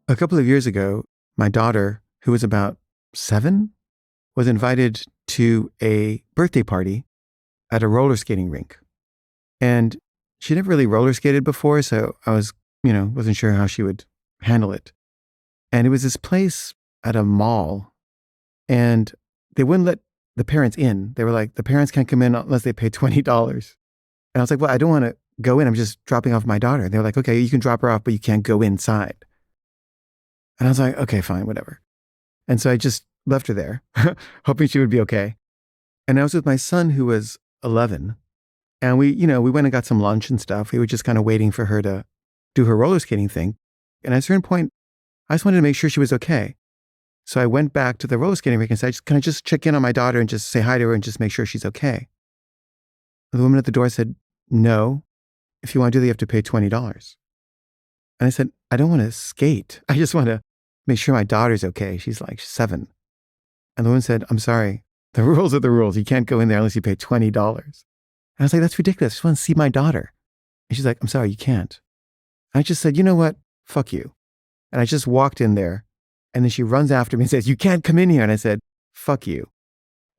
A couple of years ago, my daughter, who was about 7, was invited to a birthday party at a roller skating rink. And she never really roller skated before, so I wasn't sure how she would handle it. And it was this place at a mall, and they wouldn't let the parents in. They were like, the parents can't come in unless they pay $20. And I was like, well, I don't want to go in. I'm just dropping off my daughter. They were like, okay, you can drop her off, but you can't go inside. And I was like, okay, fine, whatever. And so I just left her there, hoping she would be okay. And I was with my son, who was 11. And we went and got some lunch and stuff. We were just kind of waiting for her to do her roller skating thing. And at a certain point, I just wanted to make sure she was okay. So I went back to the roller skating rink and said, can I just check in on my daughter and just say hi to her and just make sure she's okay? The woman at the door said, no, if you want to do that, you have to pay $20. And I said, I don't want to skate. I just want to make sure my daughter's okay. She's like 7. And the woman said, I'm sorry, the rules are the rules. You can't go in there unless you pay $20. And I was like, that's ridiculous. I just want to see my daughter. And she's like, I'm sorry, you can't. And I just said, you know what? Fuck you. And I just walked in there. And then she runs after me and says, you can't come in here. And I said, fuck you.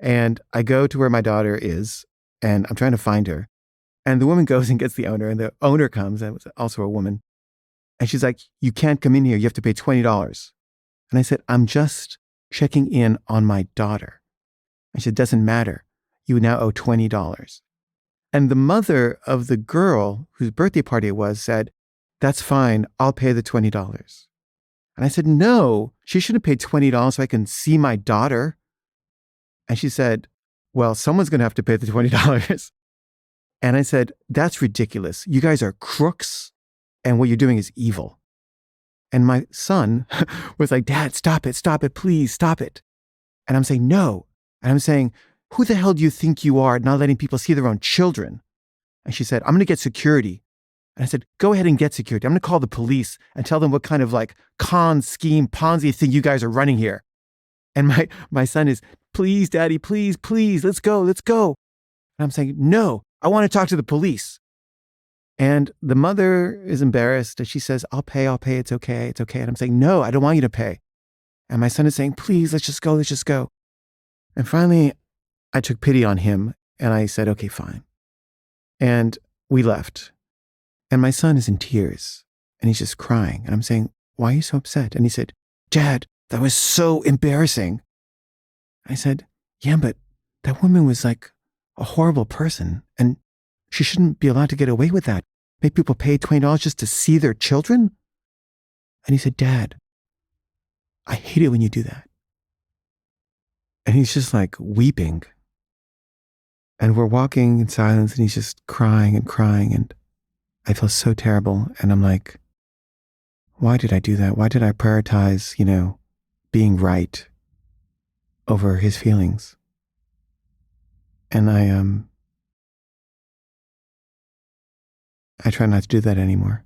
And I go to where my daughter is, and I'm trying to find her. And the woman goes and gets the owner, and the owner comes, and it was also a woman. And she's like, you can't come in here. You have to pay $20. And I said, I'm just checking in on my daughter. And she said, doesn't matter. You now owe $20. And the mother of the girl whose birthday party it was said, that's fine. I'll pay the $20. And I said, no, she shouldn't pay $20 so I can see my daughter. And she said, well, someone's going to have to pay the $20. And I said, that's ridiculous. You guys are crooks, and what you're doing is evil. And my son was like, Dad, stop it, please, stop it. And I'm saying, no. And I'm saying, who the hell do you think you are, not letting people see their own children? And she said, I'm going to get security. And I said, go ahead and get security. I'm going to call the police and tell them what kind of con scheme, Ponzi thing you guys are running here. And my son is, please, Daddy, please, let's go. And I'm saying, no, I want to talk to the police. And the mother is embarrassed, and she says, I'll pay, it's okay. And I'm saying, no, I don't want you to pay. And my son is saying, please, let's just go. And finally, I took pity on him, and I said, okay, fine. And we left. And my son is in tears, and he's just crying. And I'm saying, why are you so upset? And he said, Dad, that was so embarrassing. I said, yeah, but that woman was like a horrible person, and she shouldn't be allowed to get away with that. Make people pay $20 just to see their children? And he said, Dad, I hate it when you do that. And he's just like weeping. And we're walking in silence, and he's just crying. And I feel so terrible. And I'm like, why did I do that? Why did I prioritize, being right over his feelings? And I try not to do that anymore.